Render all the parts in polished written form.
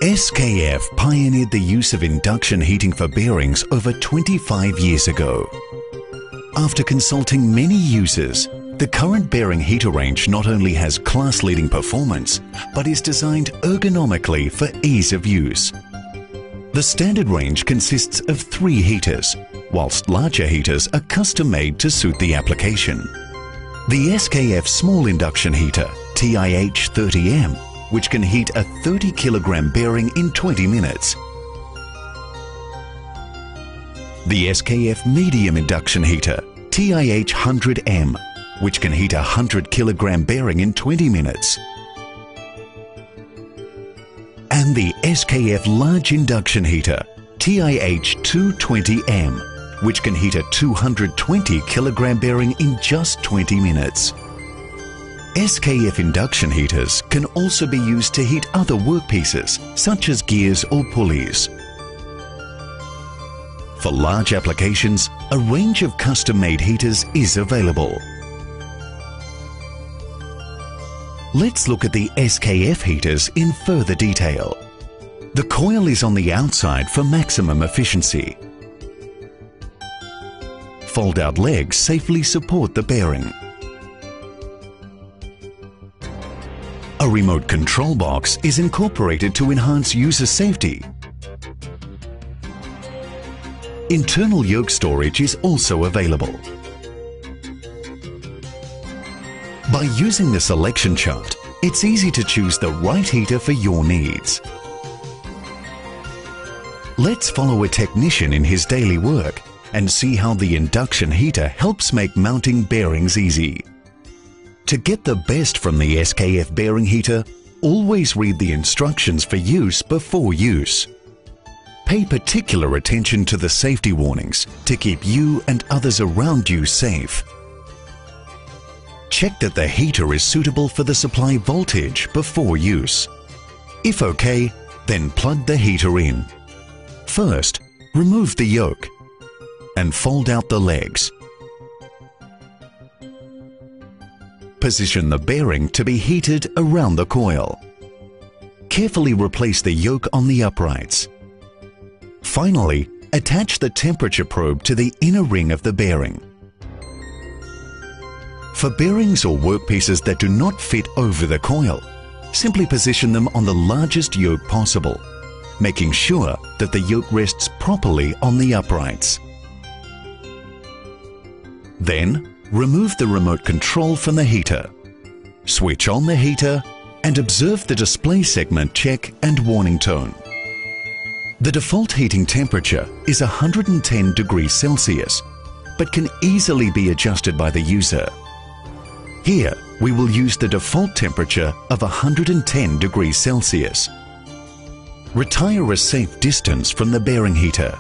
SKF pioneered the use of induction heating for bearings over 25 years ago. After consulting many users, the current bearing heater range not only has class-leading performance, but is designed ergonomically for ease of use. The standard range consists of 3 heaters, whilst larger heaters are custom-made to suit the application. The SKF small induction heater, TIH 30M, which can heat a 30 kilogram bearing in 20 minutes. The SKF medium induction heater, TIH 100M, which can heat a 100 kilogram bearing in 20 minutes. And the SKF large induction heater, TIH 220M, which can heat a 220 kilogram bearing in just 20 minutes. SKF induction heaters can also be used to heat other workpieces, such as gears or pulleys. For large applications, a range of custom-made heaters is available. Let's look at the SKF heaters in further detail. The coil is on the outside for maximum efficiency. Fold-out legs safely support the bearing. A remote control box is incorporated to enhance user safety. Internal yoke storage is also available. By using the selection chart, it's easy to choose the right heater for your needs. Let's follow a technician in his daily work and see how the induction heater helps make mounting bearings easy. To get the best from the SKF bearing heater, always read the instructions for use before use. Pay particular attention to the safety warnings to keep you and others around you safe. Check that the heater is suitable for the supply voltage before use. If okay, then plug the heater in. First, remove the yoke and fold out the legs. Position the bearing to be heated around the coil. Carefully replace the yoke on the uprights. Finally, attach the temperature probe to the inner ring of the bearing. For bearings or workpieces that do not fit over the coil, simply position them on the largest yoke possible, making sure that the yoke rests properly on the uprights. Then, remove the remote control from the heater. Switch on the heater and observe the display segment check and warning tone. The default heating temperature is 110 degrees Celsius, but can easily be adjusted by the user. Here, we will use the default temperature of 110 degrees Celsius. Retire a safe distance from the bearing heater,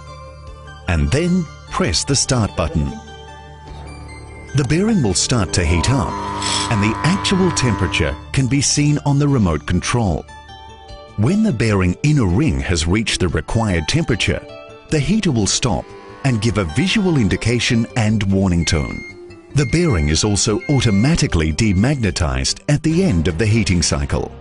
and then press the start button. The bearing will start to heat up, and the actual temperature can be seen on the remote control. When the bearing inner ring has reached the required temperature, the heater will stop and give a visual indication and warning tone. The bearing is also automatically demagnetized at the end of the heating cycle.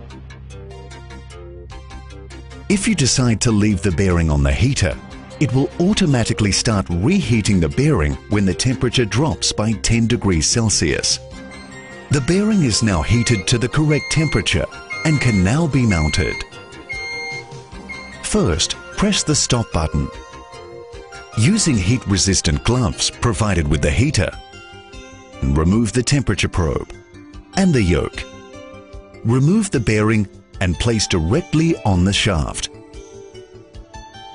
If you decide to leave the bearing on the heater, it will automatically start reheating the bearing when the temperature drops by 10 degrees Celsius. The bearing is now heated to the correct temperature and can now be mounted. First, press the stop button. Using heat-resistant gloves provided with the heater, remove the temperature probe and the yoke. Remove the bearing and place directly on the shaft.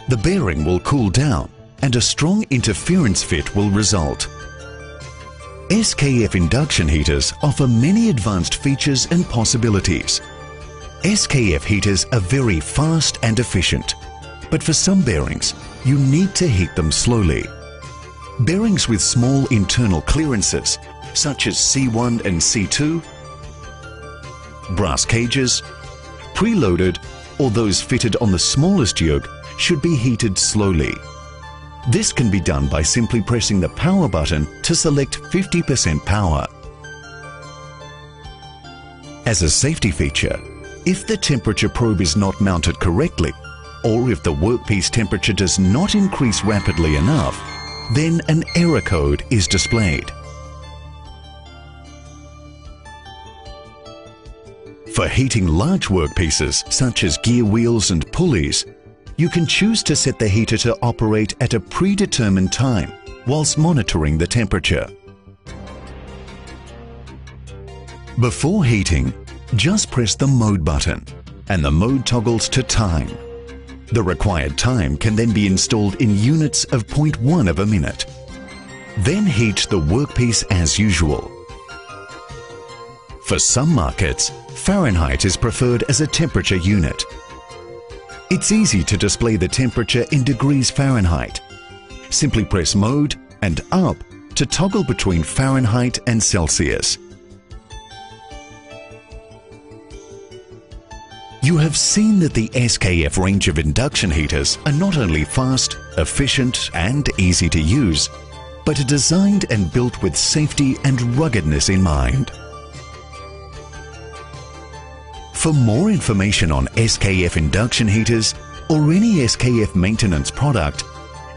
The bearing will cool down and a strong interference fit will result. SKF induction heaters offer many advanced features and possibilities. SKF heaters are very fast and efficient, but for some bearings, you need to heat them slowly. Bearings with small internal clearances, such as C1 and C2, brass cages, preloaded, or those fitted on the smallest yoke should be heated slowly. This can be done by simply pressing the power button to select 50% power. As a safety feature, If the temperature probe is not mounted correctly, or if the workpiece temperature does not increase rapidly enough, then an error code is displayed. For heating large workpieces, such as gear wheels and pulleys, you can choose to set the heater to operate at a predetermined time whilst monitoring the temperature. Before heating, just press the mode button and the mode toggles to time. The required time can then be installed in units of 0.1 of a minute. Then heat the workpiece as usual. For some markets, Fahrenheit is preferred as a temperature unit. It's easy to display the temperature in degrees Fahrenheit. Simply press Mode and Up to toggle between Fahrenheit and Celsius. You have seen that the SKF range of induction heaters are not only fast, efficient and easy to use, but are designed and built with safety and ruggedness in mind. For more information on SKF induction heaters or any SKF maintenance product,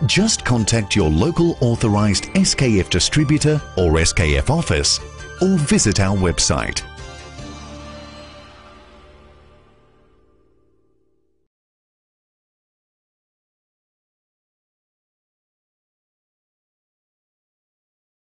just contact your local authorized SKF distributor or SKF office or visit our website.